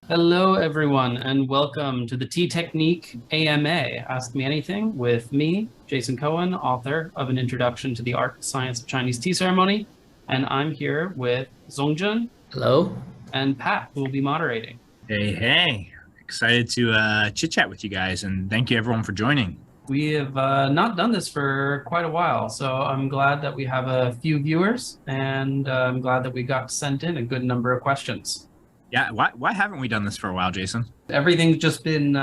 Hello, everyone, and welcome to the Tea Technique AMA. Ask Me Anything with me, Jason Cohen, author of An Introduction to the Art and Science of Chinese Tea Ceremony. And I'm here with Zongjun Hello. and Pat, who will be moderating. Hey. Excited to chit chat with you guys, and thank you everyone for joining. We have not done this for quite a while, so I'm glad that we have a few viewers, and I'm glad that we got sent in a good number of questions. Yeah, why haven't we done this for a while, Jason? Everything's just been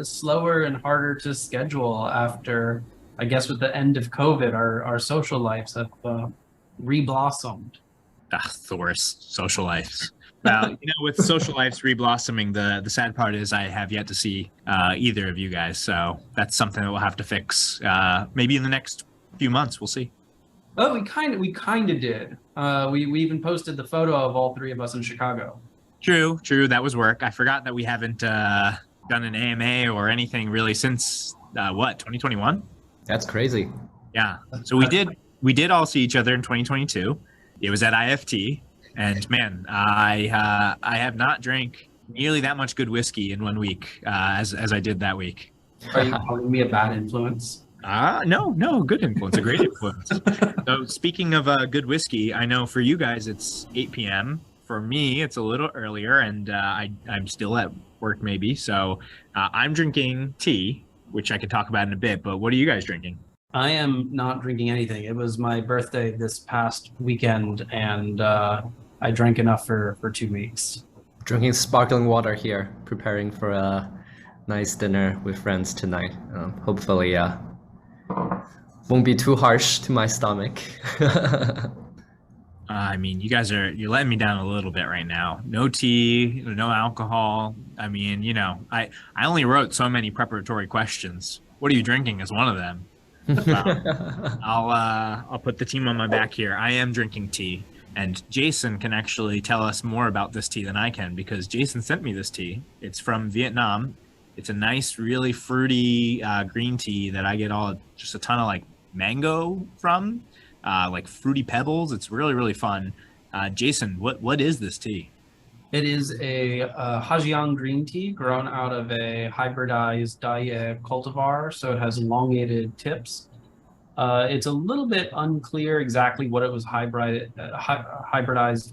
slower and harder to schedule after, I guess, with the end of COVID, our social lives have reblossomed. The worst social lives. Well, with social lives reblossoming, the sad part is I have yet to see either of you guys. So that's something that we'll have to fix maybe in the next few months. We'll see. Oh, we kind of did. We even posted the photo of all three of us in Chicago. True. That was work. I forgot that we haven't done an AMA or anything really since 2021? That's crazy. Yeah. So we did all see each other in 2022. It was at IFT, and man, I have not drank nearly that much good whiskey in 1 week as I did that week. Are you calling me a bad influence? No, good influence, a great influence. So speaking of good whiskey, I know for you guys it's 8 p.m. For me, it's a little earlier, and I'm still at work maybe. So I'm drinking tea, which I could talk about in a bit. But what are you guys drinking? I am not drinking anything. It was my birthday this past weekend, and I drank enough for 2 weeks. Drinking sparkling water here, preparing for a nice dinner with friends tonight. Hopefully, won't be too harsh to my stomach. I mean, you're letting me down a little bit right now. No tea, no alcohol. I mean, I only wrote so many preparatory questions. What are you drinking as one of them? I'll put the team on my back here. I am drinking tea, and Jason can actually tell us more about this tea than I can because Jason sent me this tea. It's from Vietnam. It's a nice, really fruity green tea that I get just a ton of like mango from. Like fruity pebbles. It's really, really fun. Jason, what is this tea? It is a Hajiang green tea grown out of a hybridized Daya cultivar, so it has elongated tips. It's a little bit unclear exactly what it was hybridized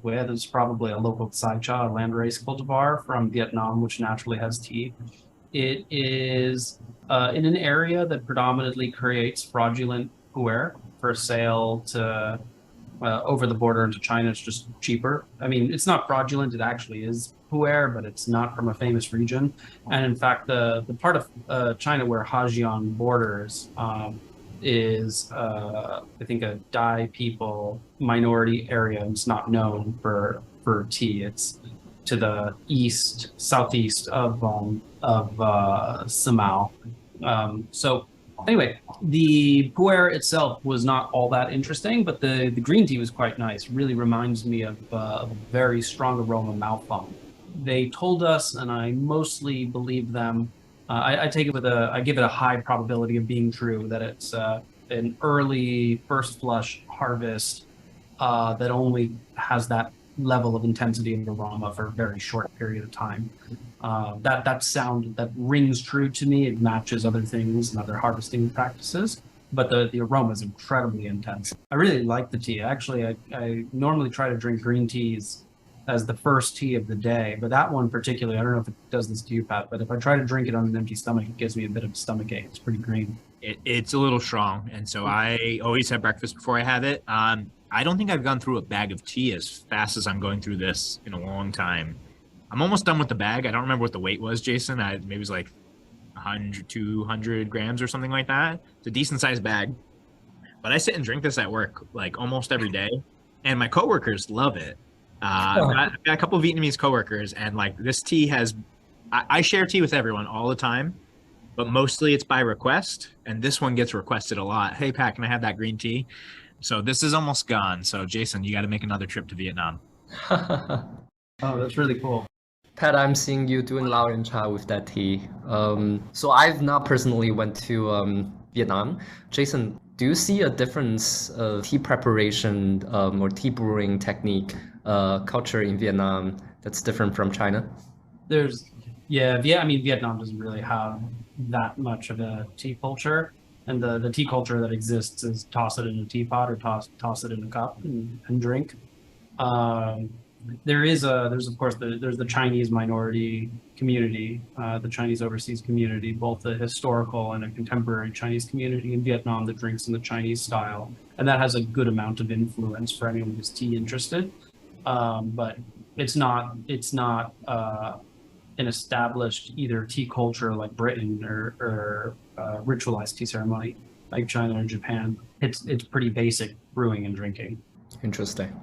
with. It's probably a local Saicha, a landrace cultivar from Vietnam, which naturally has tea. It is in an area that predominantly creates fraudulent pu'er for sale to over the border into China. It's just cheaper. I mean, it's not fraudulent. It actually is pu'er, but it's not from a famous region. And in fact, the part of China where Hajiang borders is, I think, a Dai people minority area. It's not known for tea. It's to the southeast of Samao. So anyway, the pu'er itself was not all that interesting, but the green tea was quite nice. Really reminds me of a very strong aroma mouthfeel. They told us, and I mostly believe them. I take it I give it a high probability of being true that it's an early first flush harvest that only has that level of intensity and aroma for a very short period of time. That sound that rings true to me. It matches other things and other harvesting practices, but the aroma is incredibly intense. I really like the tea. Actually, I normally try to drink green teas as the first tea of the day, but that one particularly, I don't know if it does this to you, Pat, but if I try to drink it on an empty stomach, it gives me a bit of stomach ache. It's pretty green. It's a little strong, and so I always have breakfast before I have it. I don't think I've gone through a bag of tea as fast as I'm going through this in a long time. I'm almost done with the bag. I don't remember what the weight was, Jason. Maybe it was like 100, 200 grams or something like that. It's a decent sized bag. But I sit and drink this at work like almost every day, and my coworkers love it. I've got a couple of Vietnamese coworkers, and like this tea I share tea with everyone all the time, but mostly it's by request, and this one gets requested a lot. Hey, Pat, can I have that green tea? So this is almost gone. So Jason, you got to make another trip to Vietnam. Oh, that's really cool. Pat, I'm seeing you doing Lao and Cha with that tea. So I've not personally went to Vietnam. Jason, do you see a difference of tea preparation or tea brewing technique culture in Vietnam that's different from China? I mean, Vietnam doesn't really have that much of a tea culture, and the tea culture that exists is toss it in a teapot or toss it in a cup and drink. Um, there's of course there's the Chinese minority community, the Chinese overseas community, both a historical and a contemporary Chinese community in Vietnam that drinks in the Chinese style, and that has a good amount of influence for anyone who's tea interested. But it's not an established either tea culture like Britain or ritualized tea ceremony like China or Japan. It's pretty basic brewing and drinking. Interesting.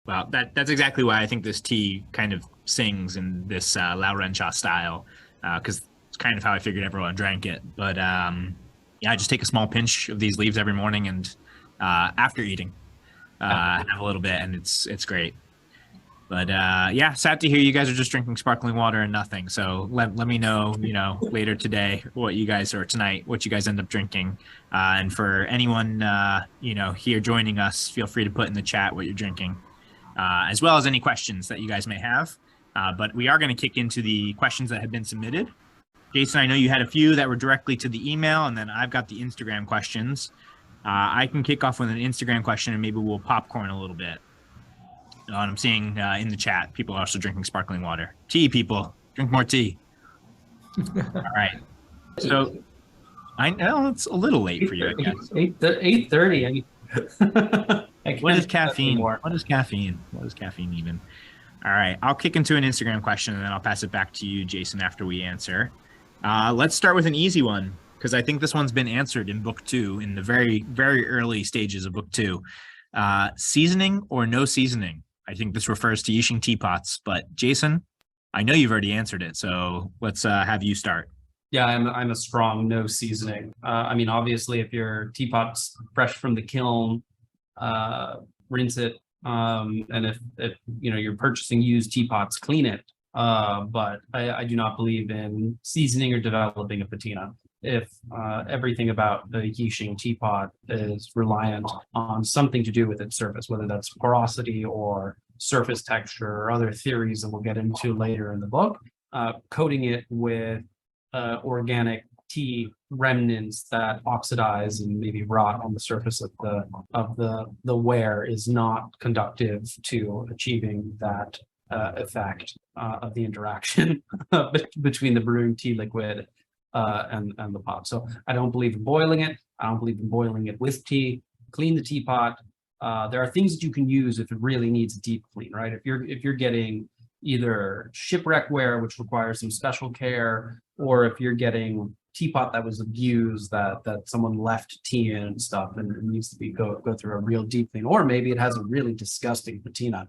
Well, that's exactly why I think this tea kind of sings in this Lao Ren Cha style, because it's kind of how I figured everyone drank it. But yeah, I just take a small pinch of these leaves every morning, and after eating, have a little bit, and it's great. But yeah, sad to hear you guys are just drinking sparkling water and nothing. So let me know, later today what you guys, or tonight, what you guys end up drinking. And for anyone, here joining us, feel free to put in the chat what you're drinking, as well as any questions that you guys may have. But we are going to kick into the questions that have been submitted. Jason, I know you had a few that were directly to the email, and then I've got the Instagram questions. I can kick off with an Instagram question, and maybe we'll popcorn a little bit. And I'm seeing in the chat, people are also drinking sparkling water. Tea, people, drink more tea. All right. So I know it's a little late for you, I guess. 8:30. What is caffeine? What is caffeine? What is caffeine even? All right. I'll kick into an Instagram question, and then I'll pass it back to you, Jason, after we answer. Let's start with an easy one, because I think this one's been answered in book 2, in the very, very early stages of book 2. Seasoning or no seasoning? I think this refers to Yixing teapots, but Jason, I know you've already answered it, so let's have you start. Yeah, I'm a strong no seasoning. I mean, obviously, if your teapot's fresh from the kiln, rinse it. And if you're purchasing used teapots, clean it. But I do not believe in seasoning or developing a patina. If everything about the Yixing teapot is reliant on something to do with its surface, whether that's porosity or surface texture or other theories that we'll get into later in the book, coating it with organic tea remnants that oxidize and maybe rot on the surface of the ware is not conducive to achieving that effect of the interaction between the brewing tea liquid and the pot. So I don't believe in boiling it. I don't believe in boiling it with tea. Clean the teapot. There are things that you can use if it really needs a deep clean, right? If you're getting either shipwreck ware, which requires some special care, or if you're getting teapot that was abused, that someone left tea in and stuff, and it needs to go through a real deep clean, or maybe it has a really disgusting patina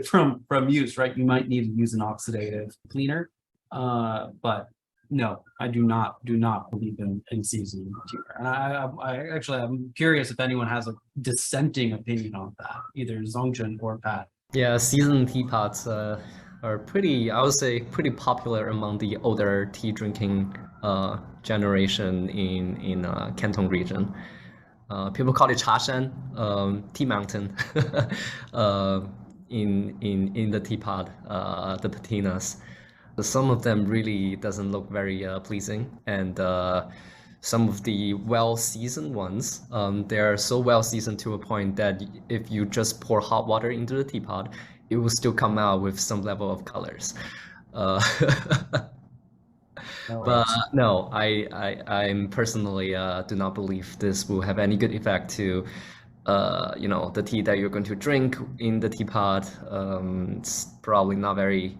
from use, right? You might need to use an oxidative cleaner, but no, I do not believe in seasoning tea. And I'm curious if anyone has a dissenting opinion on that, either Zongchen or Pat. Yeah, seasoned teapots are pretty, I would say, pretty popular among the older tea drinking generation in Canton region. People call it Chashan, tea mountain, in the teapot, the patinas. Some of them really doesn't look very pleasing, and some of the well-seasoned ones, they're so well-seasoned to a point that if you just pour hot water into the teapot, it will still come out with some level of colors. But no, I'm personally do not believe this will have any good effect to the tea that you're going to drink in the teapot. It's probably not very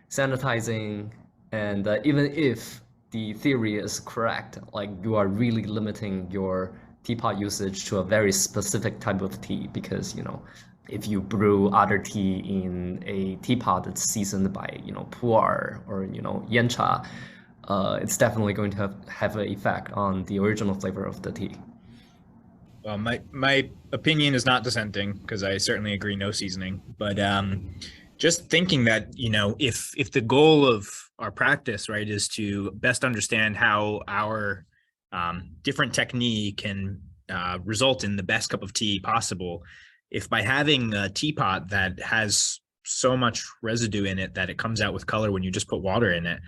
sanitizing, and even if the theory is correct, like you are really limiting your teapot usage to a very specific type of tea, because if you brew other tea in a teapot that's seasoned by pu'er or yancha, it's definitely going to have an effect on the original flavor of the tea. Well, my opinion is not dissenting, because I certainly agree no seasoning, but just thinking that if the goal of our practice, right, is to best understand how our different technique can result in the best cup of tea possible, if by having a teapot that has so much residue in it that it comes out with color when you just put water in it.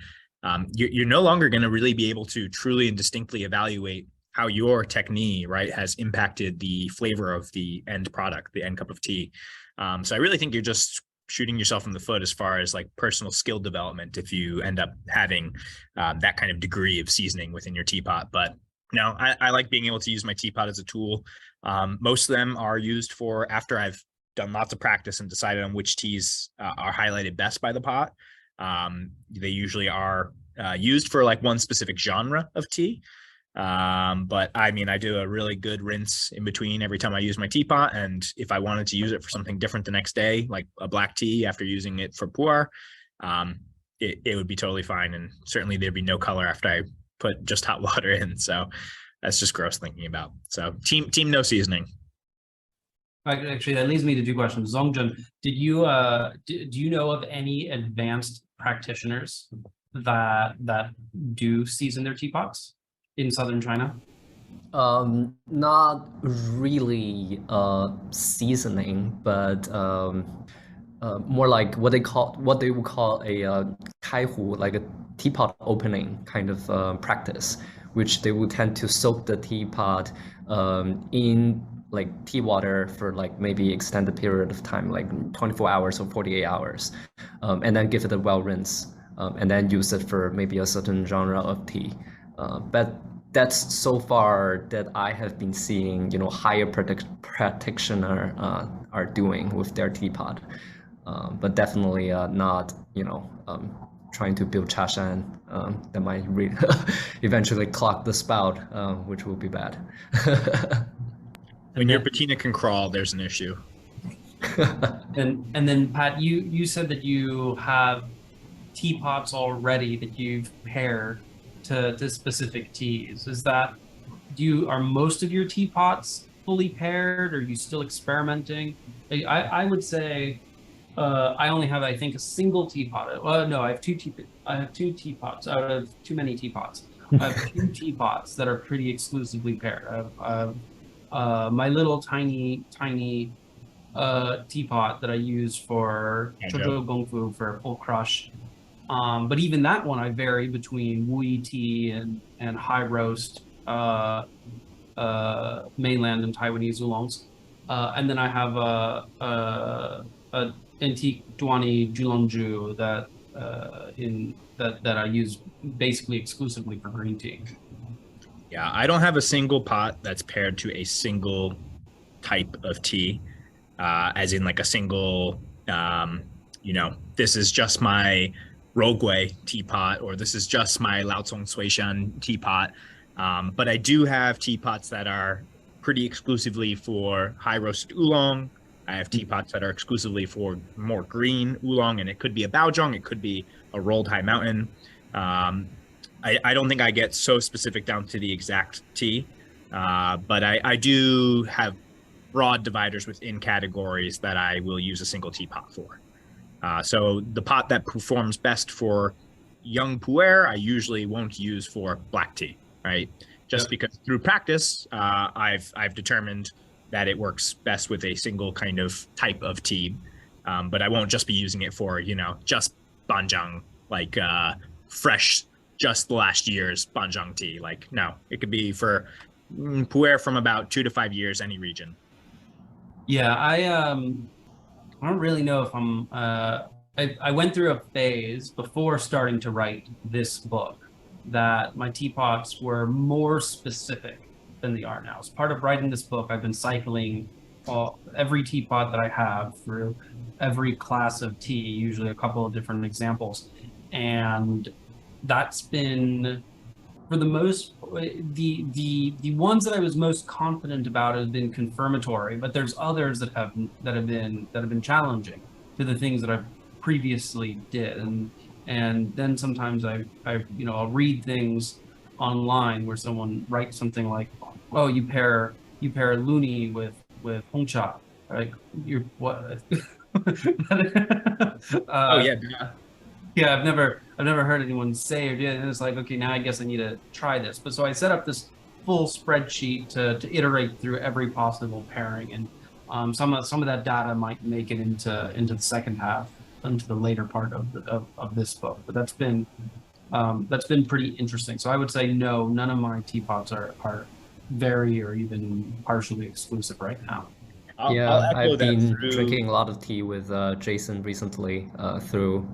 You're no longer going to really be able to truly and distinctly evaluate how your technique, right, has impacted the flavor of the end product, the end cup of tea. So I really think you're just shooting yourself in the foot as far as like personal skill development if you end up having that kind of degree of seasoning within your teapot. But no, I like being able to use my teapot as a tool. Most of them are used for after I've done lots of practice and decided on which teas are highlighted best by the pot. They usually are used for like one specific genre of tea. But I mean, I do a really good rinse in between every time I use my teapot. And if I wanted to use it for something different the next day, like a black tea after using it for pu'er, it would be totally fine. And certainly there'd be no color after I put just hot water in. So that's just gross thinking about. So team no seasoning. Actually, that leads me to two questions. Zongjun, do you know of any advanced practitioners that do season their teapots in southern China? Not really seasoning, but more like what they would call a kaihu, like a teapot opening kind of practice, which they would tend to soak the teapot in like tea water for like maybe extended period of time, like 24 hours or 48 hours, and then give it a well rinse, and then use it for maybe a certain genre of tea. But that's so far that I have been seeing, higher practitioner are doing with their teapot, but definitely not, trying to build chashan that might eventually clog the spout, which will be bad. When your patina can crawl, there's an issue. And then Pat, you said that you have teapots already that you've paired to specific teas. Are most of your teapots fully paired, or are you still experimenting? I would say I only have, I think, a single teapot. No, I have two teapots out of too many teapots. I have two teapots that are pretty exclusively paired. I have my little tiny teapot that I use for Zhuzhou Gongfu for full crush. But even that one, I vary between Wuyi tea and high roast mainland and Taiwanese oolongs. And then I have a antique Duani Julongju that I use basically exclusively for green tea. Yeah, I don't have a single pot that's paired to a single type of tea, as in like a single, this is just my Rogui teapot, or this is just my Laocong Suishan teapot. But I do have teapots that are pretty exclusively for high roasted oolong. I have teapots that are exclusively for more green oolong, and it could be a Baozhong, it could be a rolled high mountain. I don't think I get so specific down to the exact tea, but I do have broad dividers within categories that I will use a single teapot for. So the pot that performs best for young pu'er, I usually won't use for black tea, right? Just because through practice, I've determined that it works best with a single kind of type of tea, but I won't just be using it for, just banjiang, like fresh, just the last year's banjiang tea. Like, no, it could be for pu'er from about 2 to 5 years, any region. Yeah, I don't really know if I'm. I went through a phase before starting to write this book that my teapots were more specific than they are now. As part of writing this book, I've been cycling every teapot that I have through every class of tea, usually a couple of different examples, and that's been, for the most, the ones that I was most confident about have been confirmatory, but there's others that have been challenging to the things that I've previously did, and then sometimes I'll read things online where someone writes something like, oh, you pair Luni with Hongcha, like you're what? Oh yeah. Yeah, I've never heard anyone say or do it, and it's like, okay, now I guess I need to try this. But so I set up this full spreadsheet to iterate through every possible pairing, and Some of that data might make it into the second half, into the later part of this book. But that's been pretty interesting. So I would say no, none of my teapots are very or even partially exclusive right now. Yeah, echo I've that been through- drinking a lot of tea with Jason recently through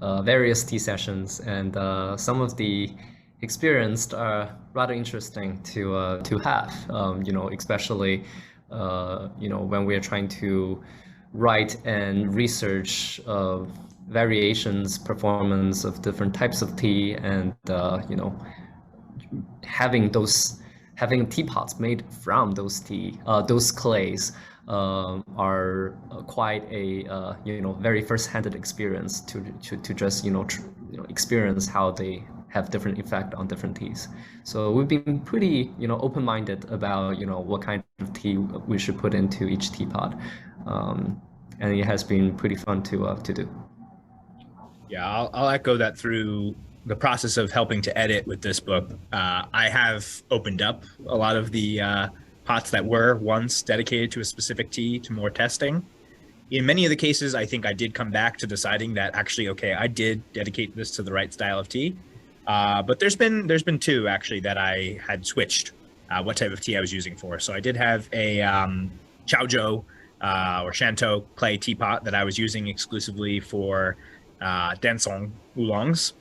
various tea sessions, and some of the experience are rather interesting to have. Especially when we are trying to write and research variations, performance of different types of tea, and having teapots made from those clays are quite a very first-handed experience to just experience how they have different effect on different teas. So we've been pretty open-minded about what kind of tea we should put into each teapot, and it has been pretty fun to do. Yeah, I'll echo that through the process of helping to edit with this book. I have opened up a lot of the pots that were once dedicated to a specific tea to more testing. In many of the cases, I think I did come back to deciding that actually, okay, I did dedicate this to the right style of tea. But there's been two actually that I had switched what type of tea I was using for. So I did have a Chaozhou or Shantou clay teapot that I was using exclusively for Dansong oolongs.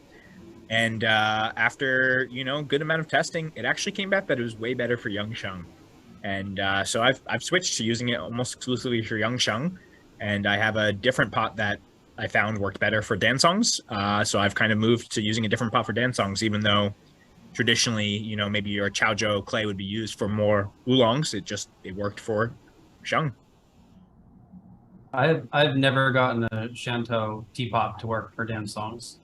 And after good amount of testing, it actually came back that it was way better for Yangsheng. And so I've switched to using it almost exclusively for Yangsheng, and I have a different pot that I found worked better for Dansongs. So I've kind of moved to using a different pot for Dansongs, even though traditionally, maybe your Chaozhou clay would be used for more oolongs. It worked for Sheng. I've never gotten a Shantou teapot to work for Dansongs,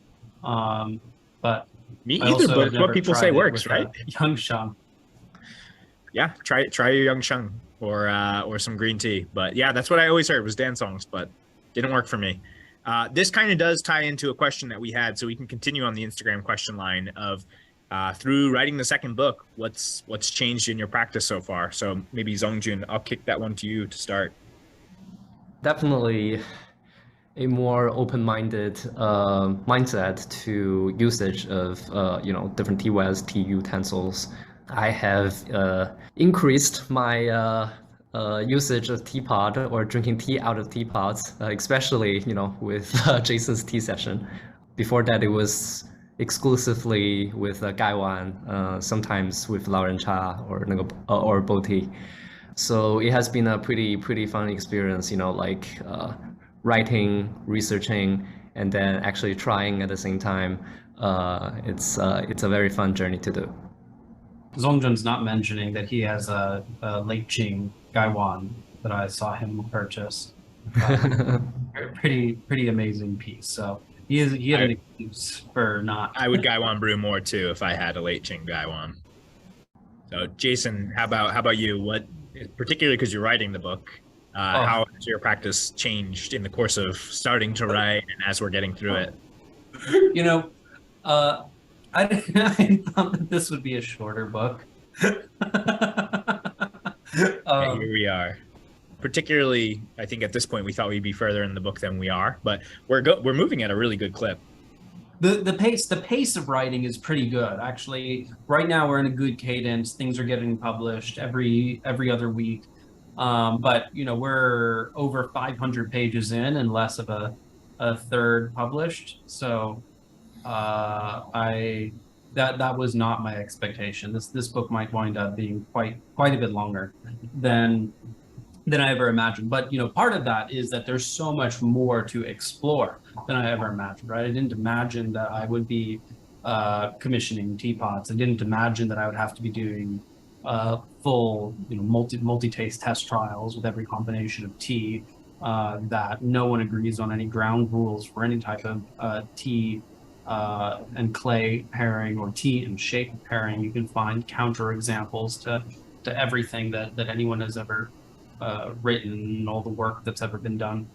but Me I either, also but have what never people tried say it works, with, right? Yangsheng. Yeah, try your Yangsheng or some green tea. But yeah, that's what I always heard was Dansongs, but didn't work for me. This kind of does tie into a question that we had, so we can continue on the Instagram question line of through writing the second book, what's changed in your practice so far? So maybe Zongjun, I'll kick that one to you to start. Definitely a more open-minded mindset to usage of different tea wares, tea utensils. I have increased my usage of teapot or drinking tea out of teapots, especially with Jason's tea session. Before that, it was exclusively with Gaiwan, sometimes with Lauren Cha or Bo tea. So it has been a pretty fun experience, writing, researching, and then actually trying at the same time. It's a very fun journey to do. Zongjun's not mentioning that he has a Lake Ching Gaiwan that I saw him purchase. Pretty amazing piece. So he had an excuse for not. I would Gaiwan brew more too if I had a late Ching Gaiwan. So Jason, how about you? What, particularly because you're writing the book, how has your practice changed in the course of starting to write and as we're getting through it? I thought that this would be a shorter book. Here we are. Particularly, I think at this point we thought we'd be further in the book than we are, but we're moving at a really good clip. The pace of writing is pretty good, actually. Right now we're in a good cadence. Things are getting published every other week, but we're over 500 pages in and less of a third published. So that was not my expectation. This book might wind up being quite a bit longer than I ever imagined. But part of that is that there's so much more to explore than I ever imagined. Right? I didn't imagine that I would be commissioning teapots. I didn't imagine that I would have to be doing full multi-taste test trials with every combination of tea. That no one agrees on any ground rules for any type of tea and clay pairing or tea and shape pairing. You can find counter examples to everything that anyone has ever written, all the work that's ever been done.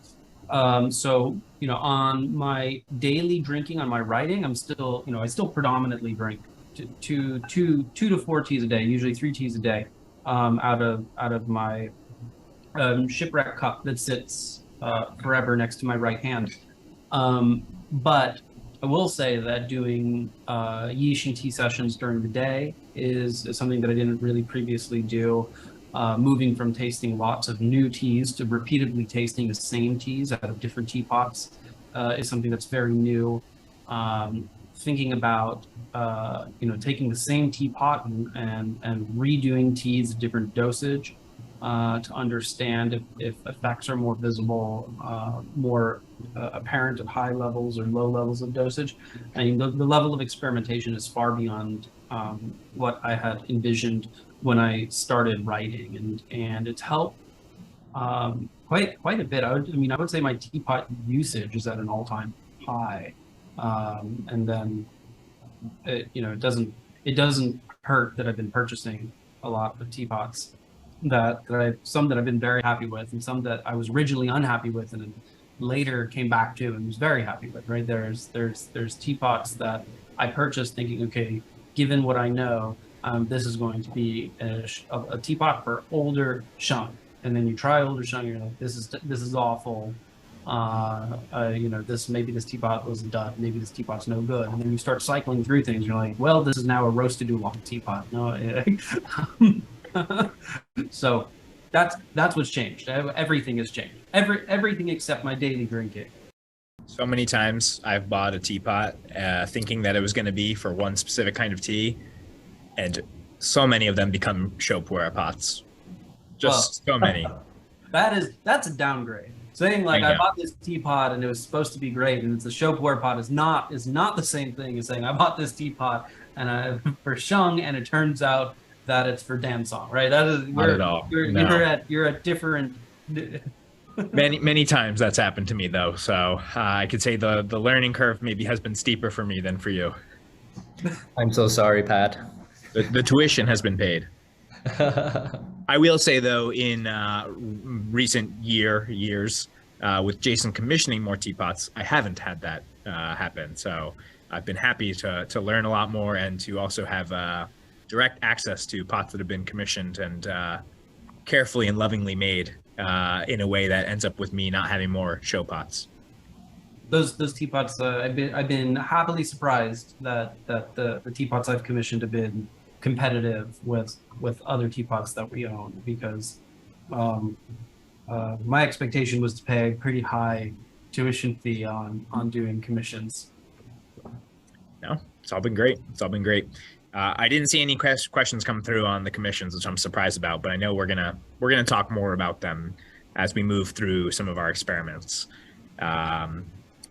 So on my daily drinking, on my writing, I'm still I still predominantly drink two to four teas a day, usually 3 teas a day, out of my shipwreck cup that sits forever next to my right hand. But I will say that doing Yixing tea sessions during the day is something that I didn't really previously do. Moving from tasting lots of new teas to repeatedly tasting the same teas out of different teapots is something that's very new. Thinking about taking the same teapot and redoing teas at different dosage to understand if effects are more visible, more apparent at high levels or low levels of dosage. I mean, the level of experimentation is far beyond what I had envisioned when I started writing, and it's helped quite a bit. I would say my teapot usage is at an all-time high, and then it doesn't hurt that I've been purchasing a lot of teapots some that I've been very happy with, and some that I was originally unhappy with and then later came back to and was very happy with. Right, there's teapots that I purchased thinking, okay, given what I know, this is going to be a teapot for older shung, and then you try older shung, you're like, this is awful. Maybe this teapot was a dud, maybe this teapot's no good, and then you start cycling through things. You're like, well, this is now a roasted oolong teapot. No, so that's what's changed. Everything has changed. Everything except my daily drinking. So many times I've bought a teapot thinking that it was going to be for one specific kind of tea, and so many of them become shopware pots. So many. That's a downgrade. Saying like I bought this teapot and it was supposed to be great and it's a shopware pot is not the same thing as saying I bought this teapot and for shung and it turns out that it's for dancong, right? That is not at all. You're at different. Many times that's happened to me though, so I could say the learning curve maybe has been steeper for me than for you. I'm so sorry, Pat. The tuition has been paid. I will say though, in recent years, with Jason commissioning more teapots, I haven't had that happen. So I've been happy to learn a lot more and to also have direct access to pots that have been commissioned and carefully and lovingly made in a way that ends up with me not having more show pots. Those teapots, I've been happily surprised that the teapots I've commissioned have been competitive with other teapots that we own, because my expectation was to pay a pretty high tuition fee on doing commissions. No, it's all been great. I didn't see any questions come through on the commissions, which I'm surprised about, but I know we're gonna talk more about them as we move through some of our experiments.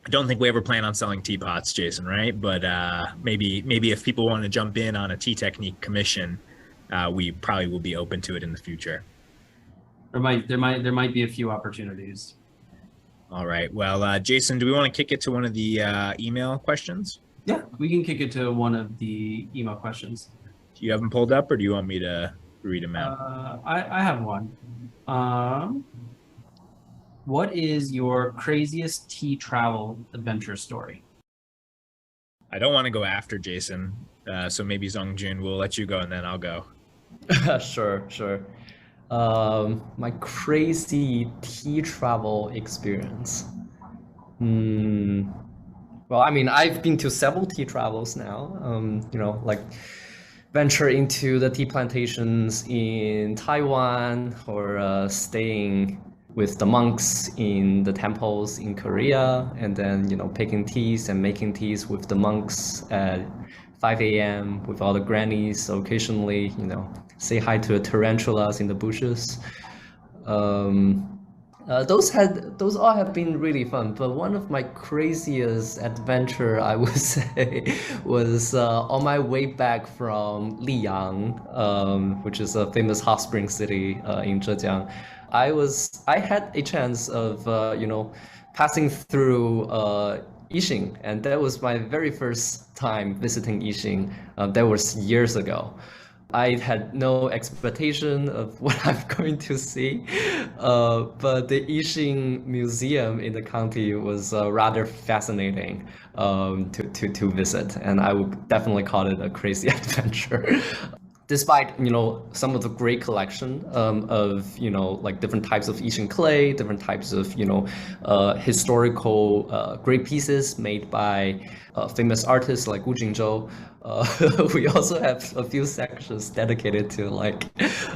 I don't think we ever plan on selling teapots, Jason, right? But maybe if people want to jump in on a tea technique commission, we probably will be open to it in the future. There might be a few opportunities. All right. Well, Jason, do we want to kick it to one of the email questions? Yeah, we can kick it to one of the email questions. Do you have them pulled up, or do you want me to read them out? I have one. What is your craziest tea travel adventure story? I don't want to go after Jason, so maybe Zongjun will let you go and then I'll go. Sure. My crazy tea travel experience. Well, I mean, I've been to several tea travels now. Like venture into the tea plantations in Taiwan, or staying with the monks in the temples in Korea, and then picking teas and making teas with the monks at 5 a.m. with all the grannies. So occasionally, say hi to the tarantulas in the bushes. Those all have been really fun, but one of my craziest adventure, I would say, was on my way back from Liyang, which is a famous hot spring city in Zhejiang. I had a chance of passing through Yixing, and that was my very first time visiting Yixing. That was years ago. I had no expectation of what I'm going to see, but the Yixing Museum in the county was rather fascinating to visit, and I would definitely call it a crazy adventure. despite some of the great collection of like different types of Yixing clay, different types of historical great pieces made by famous artists like Wu Jingzhou, we also have a few sections dedicated to like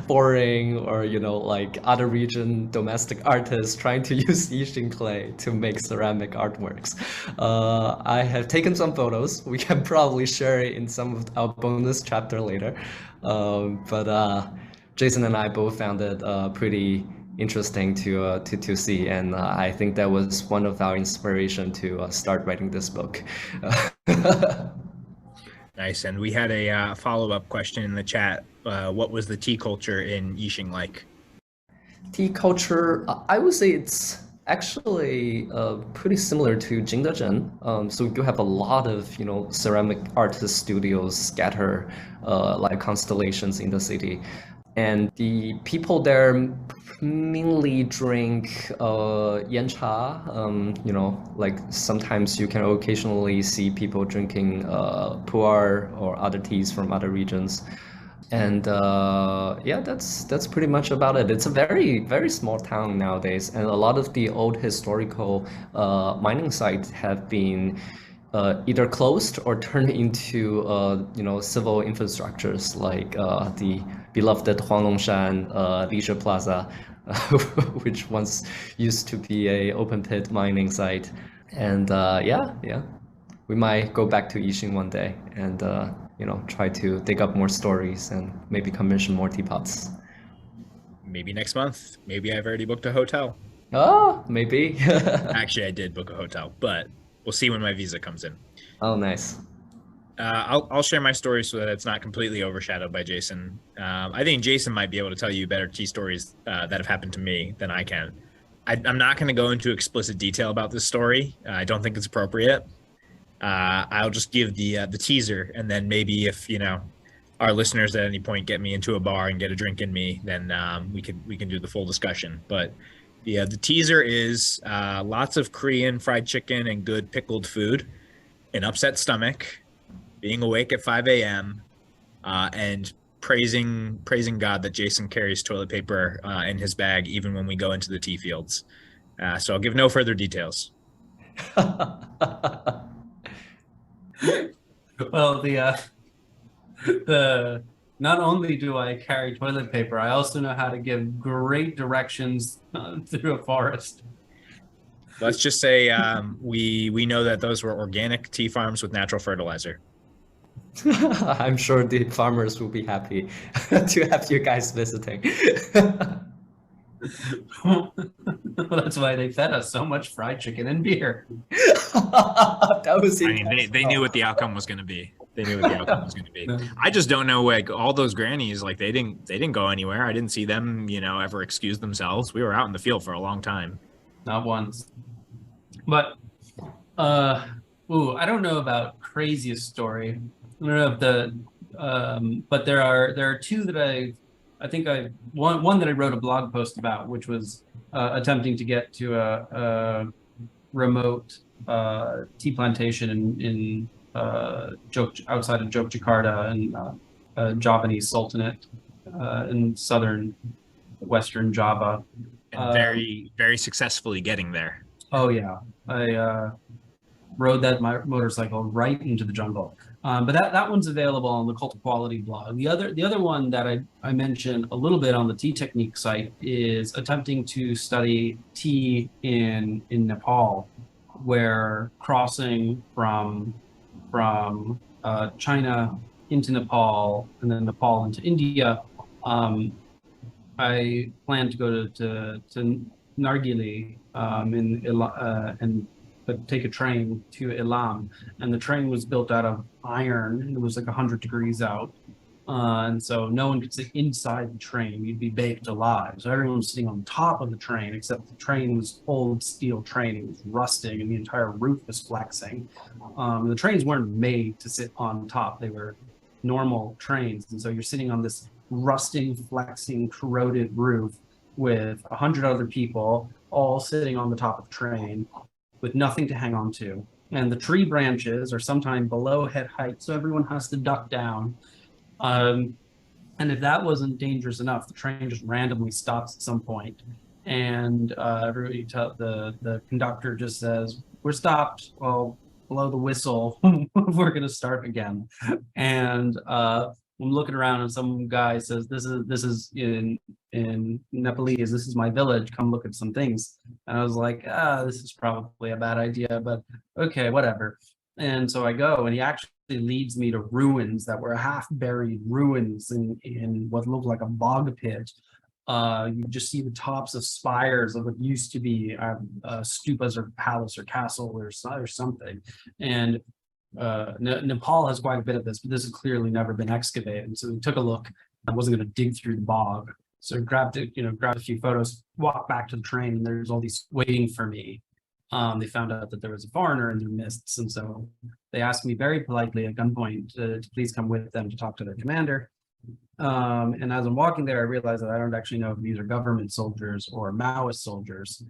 foreign or like other region domestic artists trying to use Yixing clay to make ceramic artworks. I have taken some photos. We can probably share it in some of our bonus chapter later. But Jason and I both found it pretty interesting to see, and I think that was one of our inspiration to start writing this book. Nice. And we had a follow-up question in the chat. What was the tea culture in Yixing like? Tea culture, I would say it's actually pretty similar to Jingdezhen. So we do have a lot of ceramic artist studios scattered like constellations in the city. And the people there mainly drink yan cha. Like sometimes you can occasionally see people drinking pu'er or other teas from other regions. And yeah, that's pretty much about it. It's a very, very small town nowadays, and a lot of the old historical mining sites have been either closed or turned into civil infrastructures like the beloved Huanglongshan Leisure Plaza, which once used to be a open pit mining site. And yeah, we might go back to Yixing one day and try to dig up more stories and maybe commission more teapots. Maybe next month. Maybe I've already booked a hotel. Oh, maybe. Actually, I did book a hotel, but we'll see when my visa comes in. Oh, nice. I'll share my story so that it's not completely overshadowed by Jason. I think Jason might be able to tell you better tea stories that have happened to me than I can. I'm not going to go into explicit detail about this story. I don't think it's appropriate. I'll just give the teaser, and then maybe if our listeners at any point get me into a bar and get a drink in me, then we can do the full discussion. But the teaser is lots of Korean fried chicken and good pickled food, an upset stomach, being awake at 5 a.m. And praising God that Jason carries toilet paper in his bag even when we go into the tea fields. So I'll give no further details. Well, the not only do I carry toilet paper, I also know how to give great directions through a forest. Let's just say we know that those were organic tea farms with natural fertilizer. I'm sure the farmers will be happy to have you guys visiting. Well, that's why they fed us so much fried chicken and beer. That was. I mean, they knew what the outcome was going to be. They knew what the outcome was going to be. I just don't know, like all those grannies, like they didn't go anywhere. I didn't see them, ever excuse themselves. We were out in the field for a long time. Not once. But, I don't know about craziest story. I don't know if but there are two that I think one that I wrote a blog post about, which was attempting to get to a remote tea plantation in outside of Yogyakarta and Javanese Sultanate in southern western Java. And very, very successfully getting there. Oh yeah, I rode that motorcycle right into the jungle. But that one's available on the Cult of Quality blog. The other one that I mentioned a little bit on the Tea Technique site is attempting to study tea in Nepal, where crossing from China into Nepal and then Nepal into India. I plan to go to Nargile but take a train to Elam, and the train was built out of iron, and it was like 100 degrees out, and so no one could sit inside the train. You'd be baked alive. So everyone was sitting on top of the train, except the train was old steel train. It was rusting, and the entire roof was flexing. The trains weren't made to sit on top. They were normal trains, and so you're sitting on this rusting, flexing, corroded roof with 100 other people all sitting on the top of the train, with nothing to hang on to. And the tree branches are sometimes below head height, so everyone has to duck down. And if that wasn't dangerous enough, the train just randomly stops at some point, and the conductor just says, "We're stopped. Well, blow the whistle. We're gonna start again." And I'm looking around, and some guy says, "This is in Nepalese. This is my village. Come look at some things." And I was like, this is probably a bad idea, but okay, whatever." And so I go, and he actually leads me to ruins that were half-buried ruins in what looked like a bog pit. You just see the tops of spires of what used to be stupas or palace or castle or something. And Nepal has quite a bit of this, but this has clearly never been excavated. So we took a look. I wasn't going to dig through the bog. So grabbed a few photos, walked back to the train, and there's all these waiting for me. They found out that there was a foreigner in their midst, and so they asked me very politely at gunpoint to please come with them to talk to their commander. And as I'm walking there, I realized that I don't actually know if these are government soldiers or Maoist soldiers,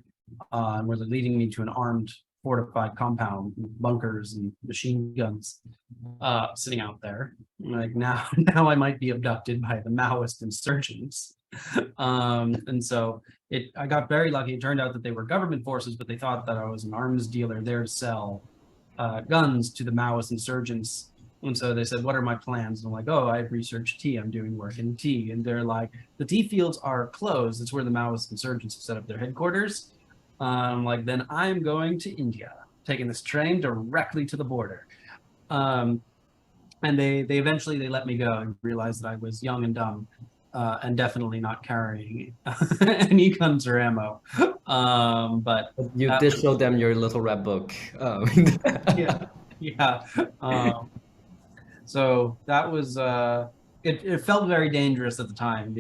where they're leading me to an armed, fortified compound, bunkers and machine guns sitting out there. Like now I might be abducted by the Maoist insurgents. And so I got very lucky. It turned out that they were government forces, but they thought that I was an arms dealer there to sell guns to the Maoist insurgents. And so they said, "What are my plans?" And I'm like, "Oh, I've researched tea. I'm doing work in tea." And they're like, "The tea fields are closed. It's where the Maoist insurgents have set up their headquarters." I'm like, "Then I'm going to India, taking this train directly to the border." And they eventually they let me go and realized that I was young and dumb. And definitely not carrying any guns or ammo. But You did show them your little red book. yeah. So that was it felt very dangerous at the time,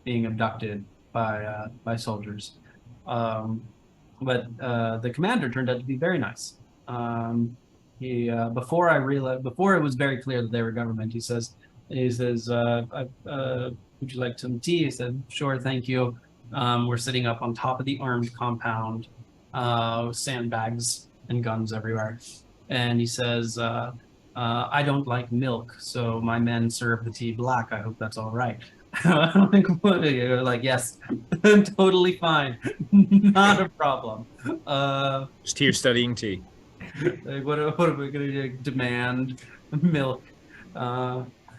being abducted by soldiers. But the commander turned out to be very nice. Before it was very clear that they were government, he says, "Would you like some tea?" I said, "Sure, thank you." We're sitting up on top of the armed compound, sandbags and guns everywhere. And he says, "I don't like milk, so my men serve the tea black. I hope that's all right." I'm like, what are you? Like, yes, totally fine. Not a problem. Just here studying tea. Like, what are we going to demand? Milk.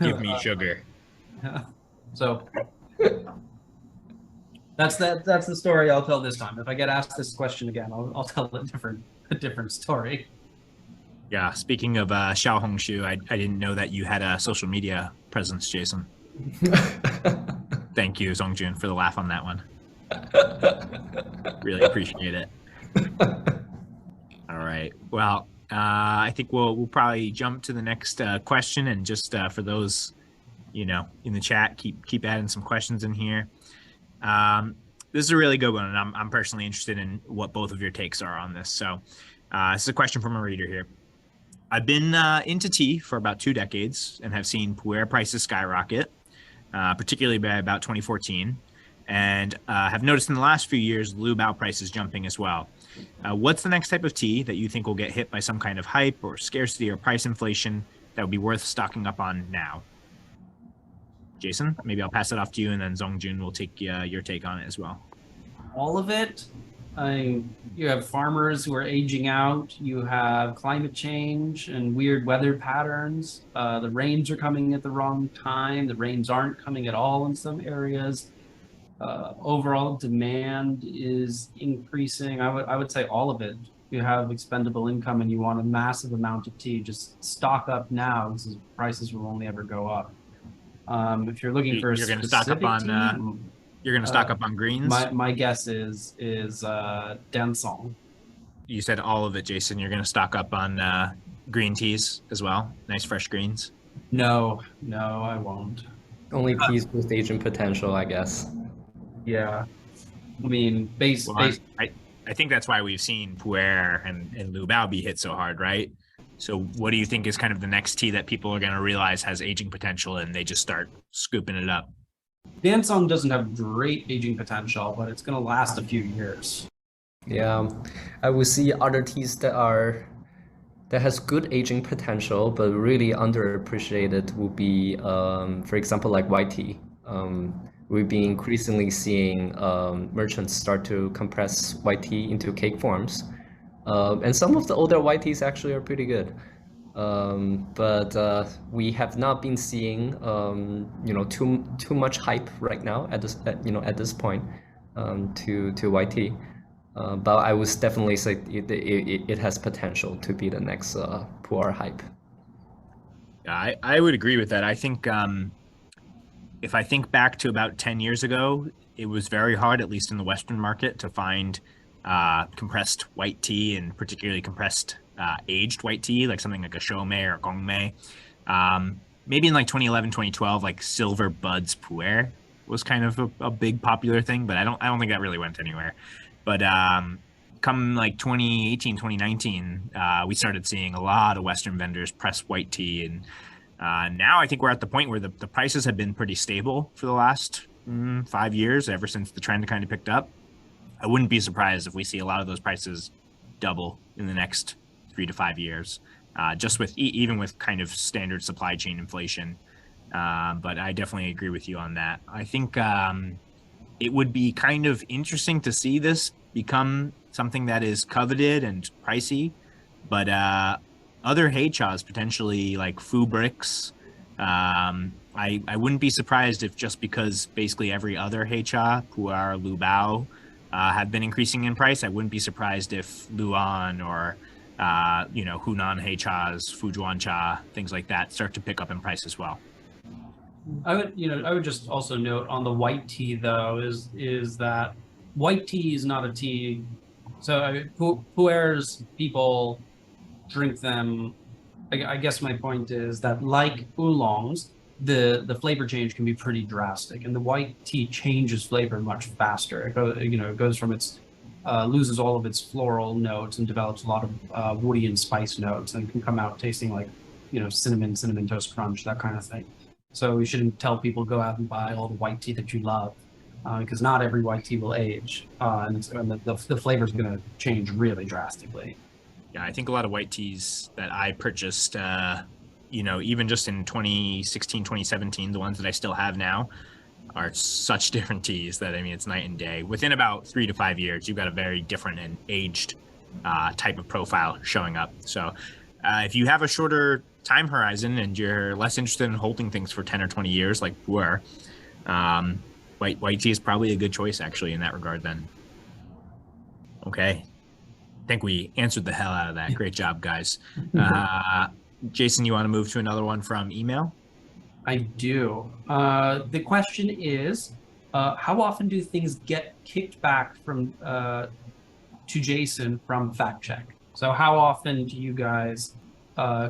Give me sugar. Yeah. So that's the story I'll tell this time. If I get asked this question again, I'll tell a different story. Yeah. Speaking of Xiao Hongshu, I didn't know that you had a social media presence, Jason. Thank you, Zongjun, for the laugh on that one. Really appreciate it. All right. Well, I think we'll probably jump to the next question, and just for those, in the chat, keep adding some questions in here. This is a really good one, and I'm personally interested in what both of your takes are on this. So, this is a question from a reader here. I've been into tea for about 2 decades and have seen pu'er prices skyrocket, particularly by about 2014, and have noticed in the last few years Liu Bao prices jumping as well. What's the next type of tea that you think will get hit by some kind of hype or scarcity or price inflation that would be worth stocking up on now? Jason, maybe I'll pass it off to you, and then Zongjun will take your take on it as well. All of it. You have farmers who are aging out. You have climate change and weird weather patterns. The rains are coming at the wrong time. The rains aren't coming at all in some areas. Overall demand is increasing. I would say all of it. You have expendable income and you want a massive amount of tea, just stock up now, because prices will only ever go up. If you're looking for you're going to stock up on you're going to stock up on greens. My guess is Dansong. You said all of it, Jason. You're going to stock up on green teas as well. Nice fresh greens. No, I won't. Only teas with Asian potential, I guess. Yeah, I mean, I think that's why we've seen pu'er and Liu Bao be hit so hard, right? So what do you think is kind of the next tea that people are going to realize has aging potential and they just start scooping it up? Dansong doesn't have great aging potential, but it's going to last a few years. Yeah, I would see other teas that has good aging potential, but really underappreciated would be, for example, like white tea. We've been increasingly seeing merchants start to compress white tea into cake forms. And some of the older white teas actually are pretty good. But we have not been seeing too much hype right now at this point to white tea. But I would definitely say it has potential to be the next pu'er hype. Yeah, I would agree with that. I think if I think back to about 10 years ago, it was very hard, at least in the Western market, to find compressed white tea, and particularly compressed aged white tea, like something like a Shomei or Gongmei. Maybe in like 2011, 2012, like Silver Buds Pu'er was kind of a big popular thing, but I don't think that really went anywhere. But come like 2018, 2019, we started seeing a lot of Western vendors press white tea. And now I think we're at the point where the prices have been pretty stable for the last 5 years, ever since the trend kind of picked up. I wouldn't be surprised if we see a lot of those prices double in the next 3 to 5 years, just with even with kind of standard supply chain inflation. But I definitely agree with you on that. I think it would be kind of interesting to see this become something that is coveted and pricey, but other heichas, potentially like Fu Bricks, I wouldn't be surprised if, just because basically every other heicha, Pu'er, Lu Bao, have been increasing in price, I wouldn't be surprised if Luan or Hunan heichas, Fujian cha, things like that start to pick up in price as well. I would just also note on the white tea though is that white tea is not a tea. So pu'ers, people drink them. I guess my point is that, like oolongs, the flavor change can be pretty drastic, and the white tea changes flavor much faster. It goes from loses all of its floral notes and develops a lot of woody and spice notes, and can come out tasting like cinnamon toast crunch, that kind of thing. So you shouldn't tell people go out and buy all the white tea that you love, because not every white tea will age, and the flavor is going to change really drastically. Yeah, I think a lot of white teas that I purchased, even just in 2016, 2017, the ones that I still have now, are such different teas that, I mean, it's night and day. Within about 3 to 5 years, you've got a very different and aged type of profile showing up. So if you have a shorter time horizon and you're less interested in holding things for 10 or 20 years like Pu'er, white tea is probably a good choice, actually, in that regard then. Okay. I think we answered the hell out of that. Great job, guys. Jason, you want to move to another one from email? I do. The question is, how often do things get kicked back from to Jason from factcheck? So how often do you guys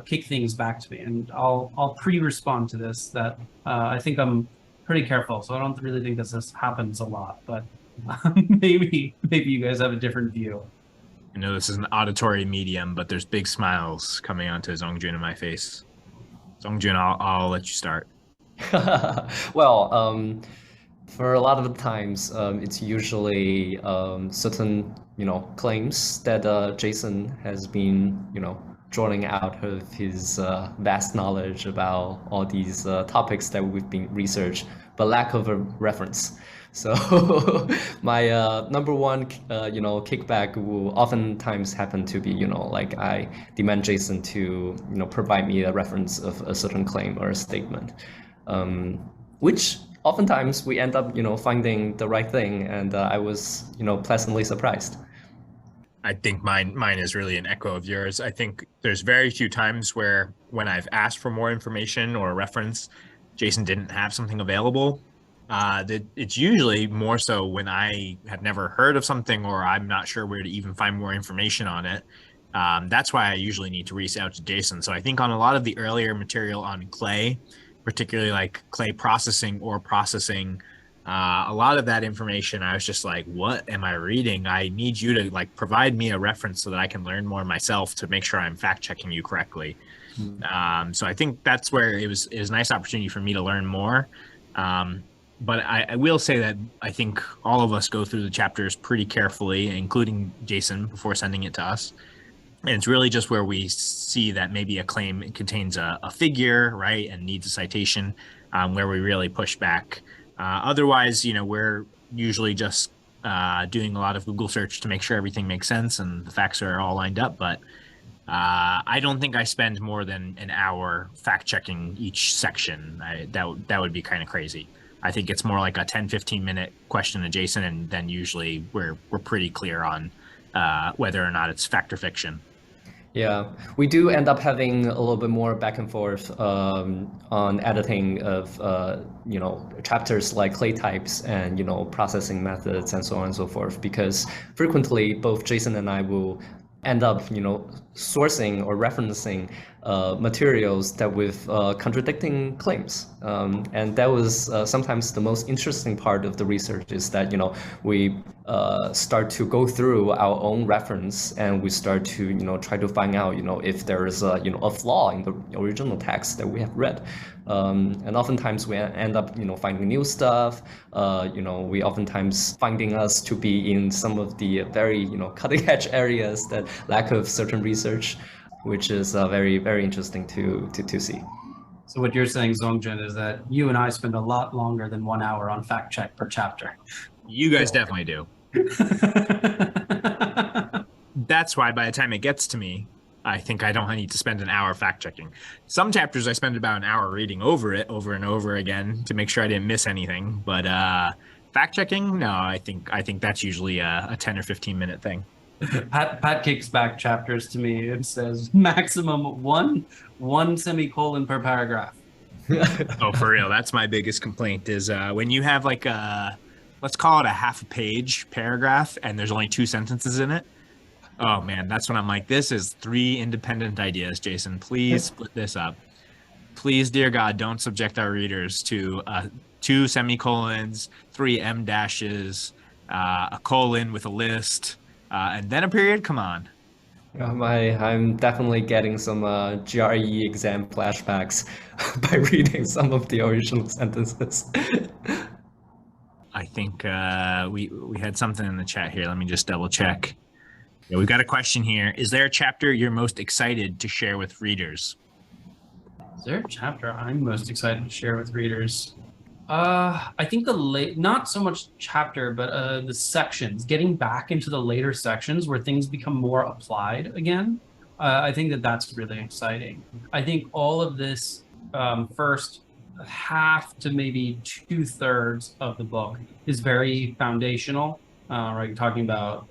kick things back to me? And I'll pre-respond to this that I think I'm pretty careful, so I don't really think this happens a lot, but maybe you guys have a different view. I know this is an auditory medium, but there's big smiles coming onto Zongjun and my face. Zongjun, I'll let you start. Well, for a lot of the times, it's usually certain claims that Jason has been drawing out of his vast knowledge about all these topics that we've been researched, but lack of a reference. So my number one, kickback will oftentimes happen to be, like I demand Jason to, provide me a reference of a certain claim or a statement, which oftentimes we end up, finding the right thing, and I was, pleasantly surprised. I think mine is really an echo of yours. I think there's very few times where, when I've asked for more information or a reference, Jason didn't have something available. It's usually more so when I have never heard of something, or I'm not sure where to even find more information on it. That's why I usually need to reach out to Jason. So I think on a lot of the earlier material on clay, particularly like clay processing or processing, a lot of that information, I was just like, what am I reading? I need you to provide me a reference so that I can learn more myself to make sure I'm fact checking you correctly. So I think that's where it was a nice opportunity for me to learn more. But I will say that I think all of us go through the chapters pretty carefully, including Jason, before sending it to us. And it's really just where we see that maybe a claim contains a figure, right, and needs a citation, where we really push back. Otherwise, we're usually just doing a lot of Google search to make sure everything makes sense and the facts are all lined up. But I don't think I spend more than an hour fact checking each section. That would be kind of crazy. I think it's more like a 10-15 minute question to Jason, and then usually we're pretty clear on whether or not it's fact or fiction. Yeah, we do end up having a little bit more back and forth on editing of chapters like clay types and processing methods and so on and so forth, because frequently both Jason and I will end up sourcing or referencing materials that with contradicting claims, and that was sometimes the most interesting part of the research, is that we start to go through our own reference and we start to try to find out if there is a flaw in the original text that we have read, and oftentimes we end up finding new stuff. We oftentimes finding us to be in some of the very cutting edge areas that lack of certain research, which is very, very interesting to see. So what you're saying, Zongjin, is that you and I spend a lot longer than 1 hour on fact check per chapter. You guys definitely do. That's why by the time it gets to me, I think I don't need to spend an hour fact checking. Some chapters I spend about an hour reading over it over and over again to make sure I didn't miss anything. But fact checking, no, I think that's usually a 10 or 15 minute thing. Pat kicks back chapters to me and says maximum one semicolon per paragraph. Oh, for real. That's my biggest complaint is when you have like let's call it a half a page paragraph and there's only 2 sentences in it. Oh man, that's when I'm like, this is 3 independent ideas, Jason. Please split this up. Please, dear God, don't subject our readers to 2 semicolons, 3 M dashes, a colon with a list, and then a period. Come on. I'm definitely getting some GRE exam flashbacks by reading some of the original sentences. I think we had something in the chat here. Let me just double check. Yeah, we've got a question here. Is there a chapter you're most excited to share with readers? Is there a chapter I'm most excited to share with readers? I think not so much chapter, but the sections, getting back into the later sections where things become more applied again. I think that's really exciting. I think all of this first half to maybe 2/3 of the book is very foundational. Right, talking about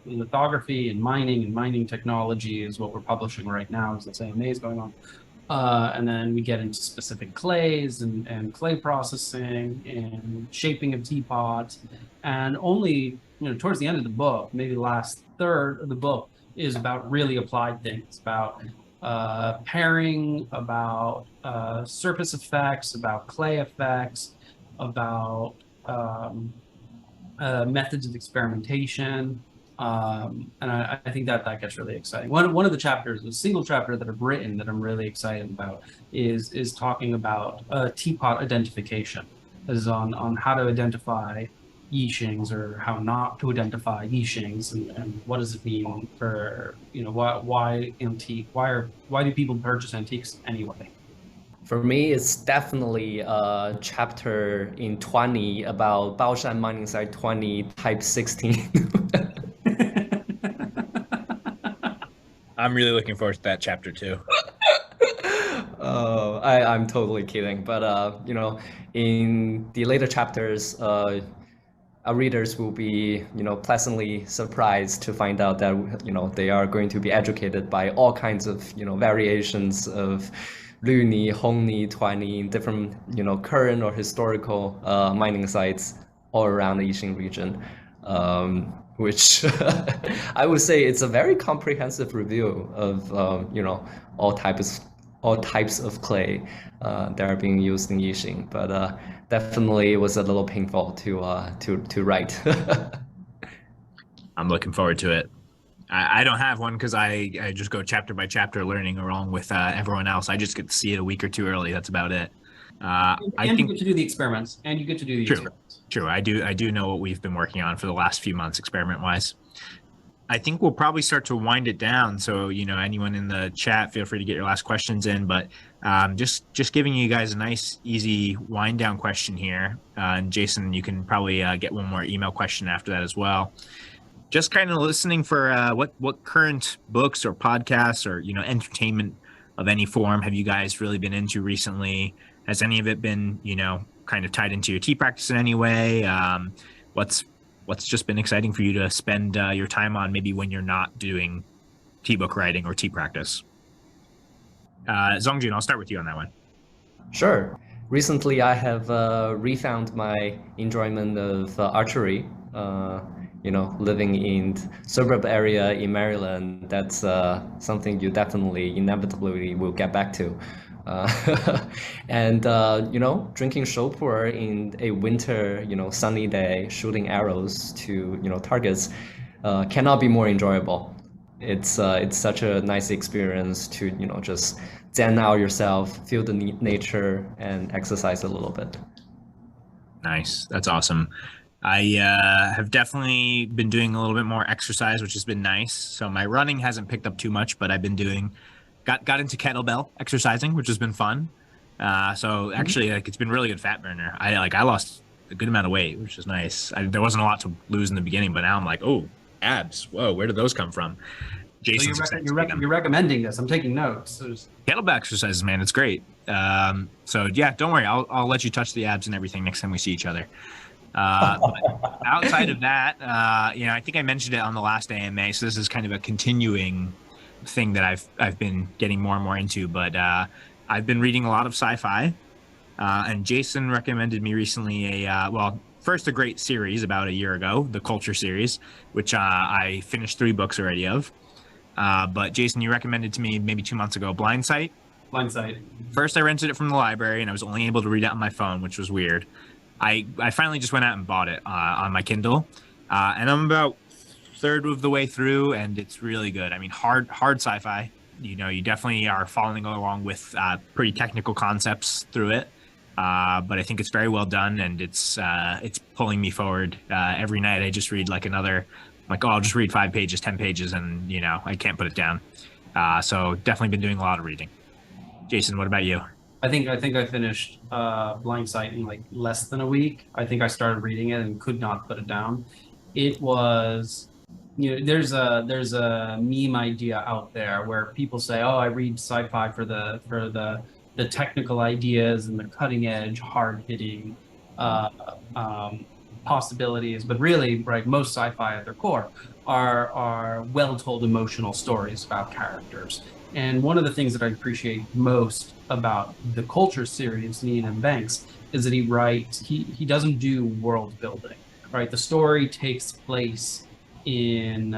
lithography and mining technology is what we're publishing right now, as the AMA is going on. And then we get into specific clays and clay processing and shaping of teapots. And only, towards the end of the book, maybe the last third of the book is about really applied things, about pairing, about surface effects, about clay effects, about methods of experimentation. And I think that gets really exciting. One of the chapters, a single chapter that I've written that I'm really excited about is talking about teapot identification, is on how to identify Yixings or how not to identify Yixings, and what does it mean for why antique, why do people purchase antiques anyway? For me, it's definitely a chapter in 20 about Baoshan mining site 20 type 16. I'm really looking forward to that chapter too. I'm totally kidding, but in the later chapters, our readers will be pleasantly surprised to find out that they are going to be educated by all kinds of variations of Luni, Hongni, Tuani, different current or historical mining sites all around the Yixing region, which I would say it's a very comprehensive review of all types of clay that are being used in Yixing. But definitely it was a little painful to write. I'm looking forward to it. I don't have one because I just go chapter by chapter learning along with everyone else. I just get to see it a week or 2 early. That's about it. I think you get to do the experiments, and you get to do the experiments. True. I do know what we've been working on for the last few months, experiment wise. I think we'll probably start to wind it down. So, anyone in the chat, feel free to get your last questions in. But just giving you guys a nice, easy wind down question here. And Jason, you can probably get one more email question after that as well. Just kind of listening for what current books or podcasts or entertainment of any form have you guys really been into recently? Has any of it been kind of tied into your tea practice in any way? What's just been exciting for you to spend your time on, maybe when you're not doing tea book writing or tea practice? Zongjun, I'll start with you on that one. Sure. Recently, I have refound my enjoyment of archery. Living in suburb area in Maryland, that's something you definitely inevitably will get back to. And drinking shopur in a winter, sunny day, shooting arrows to targets, cannot be more enjoyable. It's such a nice experience to just zen out yourself, feel the nature, and exercise a little bit. Nice, that's awesome. I have definitely been doing a little bit more exercise, which has been nice. So my running hasn't picked up too much, but I've been got into kettlebell exercising, which has been fun. So actually, it's been really good fat burner. I lost a good amount of weight, which is nice. There wasn't a lot to lose in the beginning, but now I'm like, oh, abs. Whoa, where did those come from? Jason, so you're recommending this. I'm taking notes. Kettlebell exercises, man, it's great. So yeah, don't worry. I'll let you touch the abs and everything next time we see each other. But outside of that, I think I mentioned it on the last AMA. So this is kind of a continuing thing that I've been getting more and more into. But I've been reading a lot of sci-fi, and Jason recommended me recently first a great series about a year ago, the Culture series, which I finished 3 books already of. But Jason, you recommended to me maybe 2 months ago, Blind Sight. First, I rented it from the library, and I was only able to read it on my phone, which was weird. I finally just went out and bought it on my Kindle, and I'm about third of the way through, and it's really good. I mean, hard sci-fi. You definitely are following along with pretty technical concepts through it, but I think it's very well done, and it's pulling me forward every night. I just read I'll just read 5 pages, 10 pages, and I can't put it down. So definitely been doing a lot of reading. Jason, what about you? I think I finished Blind Sight in like less than a week. I think I started reading it and could not put it down. It was, there's a meme idea out there where people say, "Oh, I read sci-fi for the technical ideas and the cutting edge, hard hitting possibilities." But really, right, most sci-fi at their core are well told emotional stories about characters. And one of the things that I appreciate most about the Culture series, Ian Banks, is that he doesn't do world building, right? The story takes place in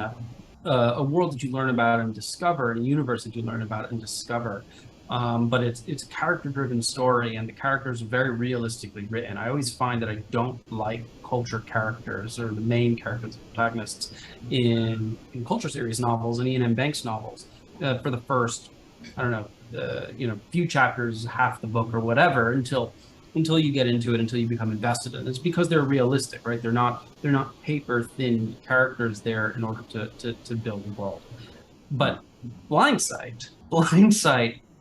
a world that you learn about and discover, and a universe that you learn about and discover. But it's a character-driven story, and the characters are very realistically written. I always find that I don't like Culture characters or the main characters, protagonists in Culture series novels and Ian Banks novels. For the first, I don't know, few chapters, half the book or whatever, until you get into it, until you become invested in it. It's because they're realistic, right? They're not paper thin characters there in order to build a world. But Blind Sight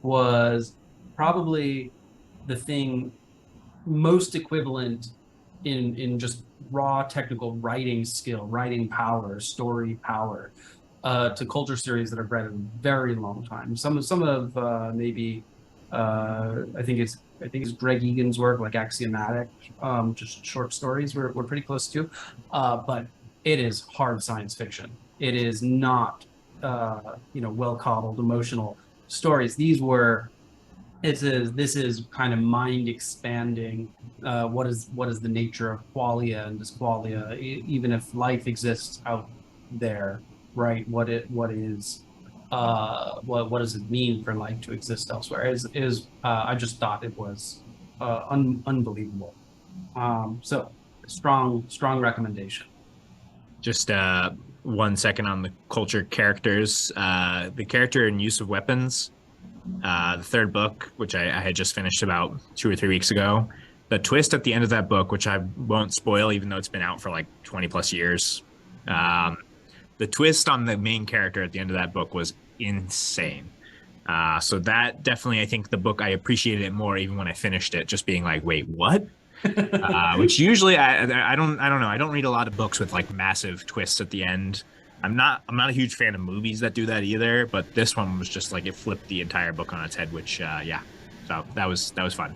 was probably the thing most equivalent in just raw technical writing skill, writing power, story power, to Culture series that I've read in a very long time. Some of maybe I think it's Greg Egan's work, like Axiomatic, just short stories we're pretty close to, but it is hard science fiction. It is not well coddled emotional stories. This is kind of mind expanding. What is the nature of qualia and dysqualia, even if life exists out there, right? What does it mean for life to exist elsewhere? I just thought it was unbelievable. So strong recommendation. Just 1 second on the Culture characters. The character and use of weapons, the 3rd book, which I had just finished about 2 or 3 weeks ago. The twist at the end of that book, which I won't spoil, even though it's been out for like 20 plus years. the twist on the main character at the end of that book was insane. So that definitely, I think the book, I appreciated it more even when I finished it, just being like, wait, what? Which usually I don't know. I don't read a lot of books with like massive twists at the end. I'm not a huge fan of movies that do that either, but this one was just like it flipped the entire book on its head, which yeah. So that was fun.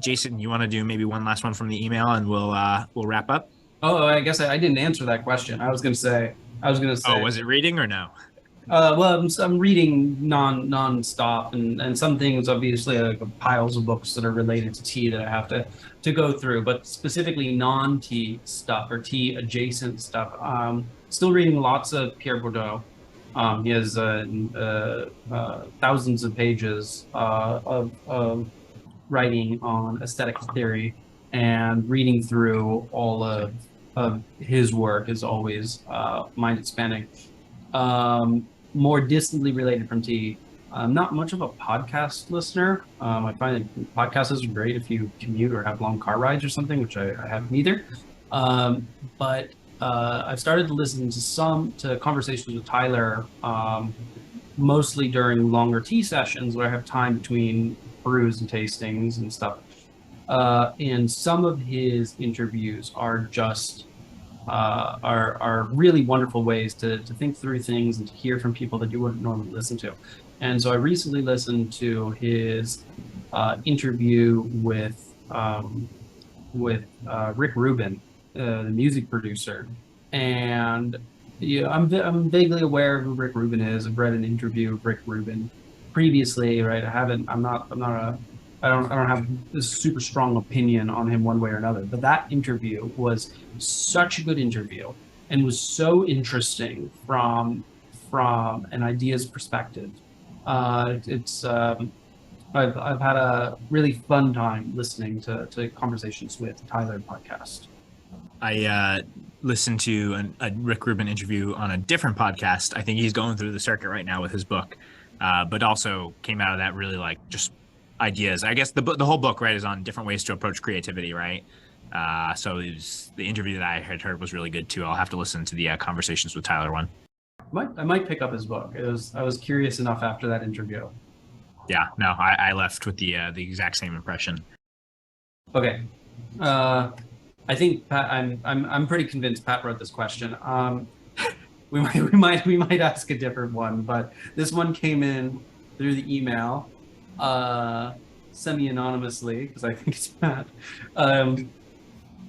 Jason, you want to do maybe one last one from the email and we'll wrap up? Oh, I guess I didn't answer that question. I was gonna say. Oh, was it reading or no? Well, I'm reading non-stop, and some things obviously like piles of books that are related to tea that I have to go through, but specifically non-tea stuff or tea adjacent stuff. Still reading lots of Pierre Bourdieu. He has thousands of pages of writing on aesthetic theory, and reading through all of his work is always mind expanding. More distantly related from tea, I'm not much of a podcast listener. I find that podcasts are great if you commute or have long car rides or something, which I have neither. But I've started to listen to conversations with Tyler, mostly during longer tea sessions where I have time between brews and tastings and stuff. And some of his interviews are just are really wonderful ways to think through things and to hear from people that you wouldn't normally listen to. And so I recently listened to his interview with Rick Rubin, the music producer. And yeah, I'm vaguely aware of who Rick Rubin is. I've read an interview of Rick Rubin previously, right? I don't have a super strong opinion on him one way or another, but that interview was such a good interview and was so interesting from an ideas perspective. I've had a really fun time listening to conversations with Tyler podcast. I listened to a Rick Rubin interview on a different podcast. I think he's going through the circuit right now with his book, but also came out of that really like just ideas. I guess the whole book, right, is on different ways to approach creativity, right? So the interview that I had heard was really good too. I'll have to listen to the Conversations with Tyler one. I might pick up his book. I was curious enough after that interview. Yeah, no, I left with the exact same impression. Okay, I think Pat. I'm pretty convinced Pat wrote this question. We might ask a different one, but this one came in through the email, semi-anonymously, because I think it's Pat.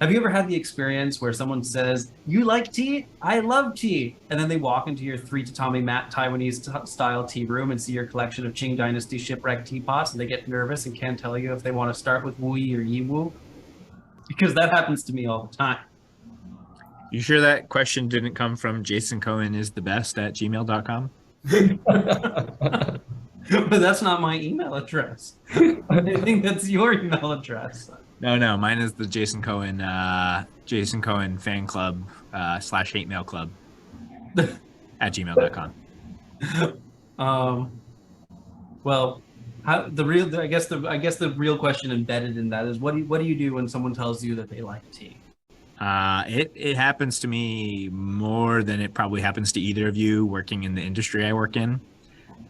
Have you ever had the experience where someone says, "You like tea? I love tea," and then they walk into your 3 tatami mat Taiwanese style tea room and see your collection of Qing Dynasty shipwreck teapots, and they get nervous and can't tell you if they want to start with Wu Yi or Yi Wu? Because that happens to me all the time. You sure that question didn't come from jasoncohenisthebest@gmail.com? But that's not my email address. I think that's your email address. No, mine is the Jason Cohen fan club / hate mail club @gmail.com. Well, I guess the real question embedded in that is what do you do when someone tells you that they like tea? It happens to me more than it probably happens to either of you working in the industry I work in.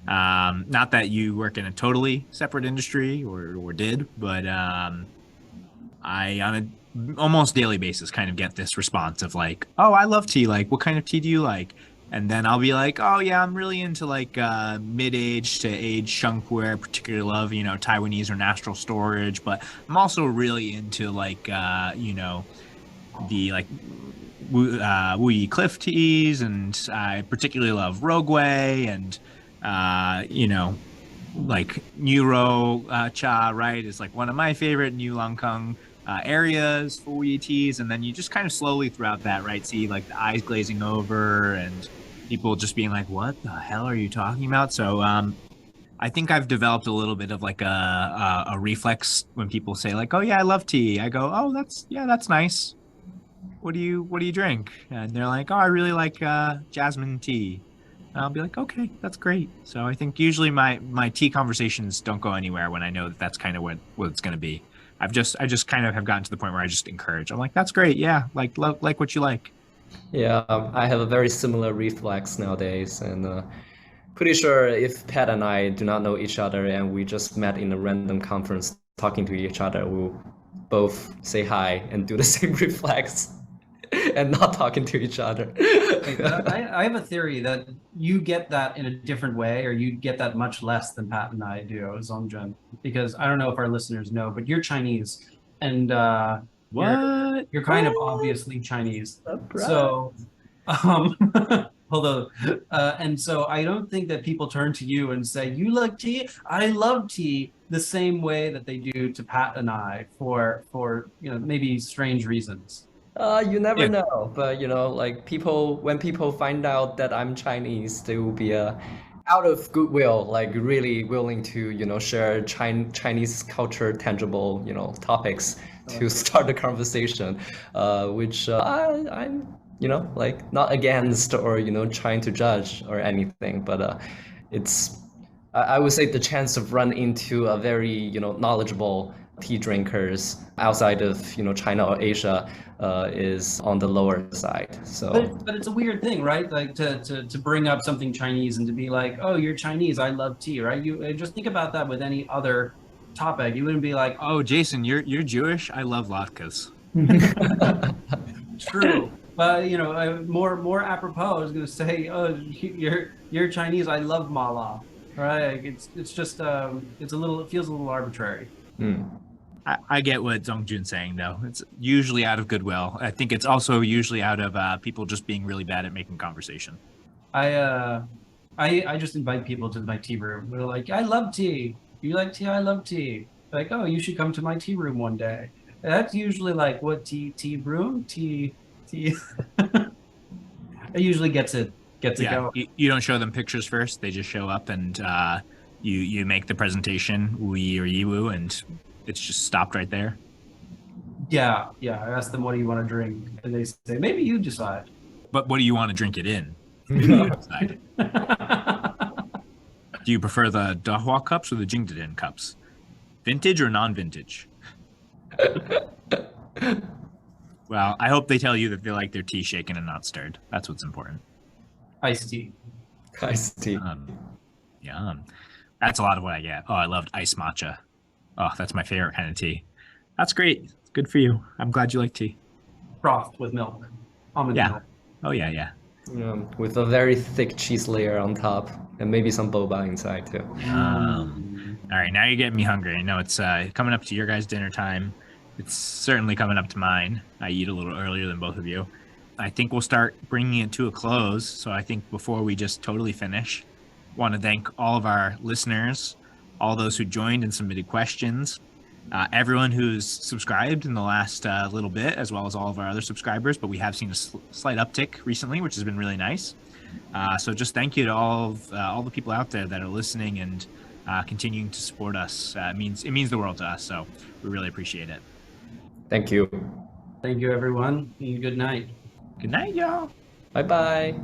Not that you work in a totally separate industry or did, but I on a almost daily basis kind of get this response of like, "Oh, I love tea. Like, what kind of tea do you like?" And then I'll be like, "Oh yeah, I'm really into like mid-age to age shungpu. I particularly love, Taiwanese or natural storage, but I'm also really into like the like Wu Yi Cliff teas, and I particularly love Rogueway and like Nuro cha, right, is like one of my favorite New Langkang areas for Wu Yi teas." And then you just kind of slowly throughout that, right, see like the eyes glazing over and people just being like, "What the hell are you talking about?" So I think I've developed a little bit of like a reflex when people say like, "Oh yeah, I love tea." I go, "Oh, that's nice. What do you drink?" And they're like, "Oh, I really like jasmine tea." And I'll be like, "Okay, that's great." So I think usually my tea conversations don't go anywhere when I know that that's kind of what it's going to be. I just kind of have gotten to the point where I just encourage. I'm like, "That's great. Yeah. Like what you like." Yeah, I have a very similar reflex nowadays, and pretty sure if Pat and I do not know each other and we just met in a random conference talking to each other, we'll both say hi and do the same reflex and not talking to each other. I have a theory that you get that in a different way, or you get that much less than Pat and I do, Zongjun, because I don't know if our listeners know, but you're Chinese, and What? you're kind of obviously Chinese. Surprise. So, although, and so I don't think that people turn to you and say, "You like tea? I love tea," the same way that they do to Pat and I for maybe strange reasons. You never Yeah. know, but like when people find out that I'm Chinese, they will be out of goodwill, like really willing to, share Chinese culture tangible, topics to start the conversation, which I'm, like not against or, trying to judge or anything, but it's, I would say the chance of run into a very, knowledgeable tea drinkers outside of, China or Asia is on the lower side. So, But it's a weird thing, right? Like to bring up something Chinese and to be like, "Oh, you're Chinese. I love tea," right? You just think about that with any other topic. You wouldn't be like, Oh, Jason, you're Jewish? I love latkes. "True." But more apropos, I was going to say, "Oh, you're Chinese. I love mala." Right? Like, it's just it feels a little arbitrary. I get what Zongjun's saying, though. It's usually out of goodwill. I think it's also usually out of people just being really bad at making conversation. I just invite people to my tea room. They're like, "I love tea. You like tea? I love tea." Like, "Oh, you should come to my tea room one day." And that's usually like, "What tea room? Tea." It usually gets it Yeah, going. you don't show them pictures first. They just show up and you make the presentation, wee or yiwu, and it's just stopped right there. Yeah. I ask them, "What do you want to drink?" And they say, "Maybe you decide." But what do you want to drink it in? You decide. Do you prefer the Dahua cups or the Jingdeden cups? Vintage or non-vintage? Well, I hope they tell you that they like their tea shaken and not stirred. That's what's important. Iced tea. Iced tea. Yum. That's a lot of what I get. Oh, I loved iced matcha. Oh, that's my favorite kind of tea. That's great. Good for you. I'm glad you like tea. Froth with milk. Almond Yeah. milk. Oh, yeah. With a very thick cheese layer on top and maybe some boba inside too. All right, now you're getting me hungry. I know it's coming up to your guys' dinner time. It's certainly coming up to mine. I eat a little earlier than both of you. I think we'll start bringing it to a close. So I think before we just totally finish, want to thank all of our listeners, all those who joined and submitted questions, everyone who's subscribed in the last little bit, as well as all of our other subscribers. But we have seen a slight uptick recently, which has been really nice. So just thank you to all the people out there that are listening and continuing to support us. It means the world to us. So we really appreciate it. Thank you. Thank you, everyone. And good night. Good night, y'all. Bye bye.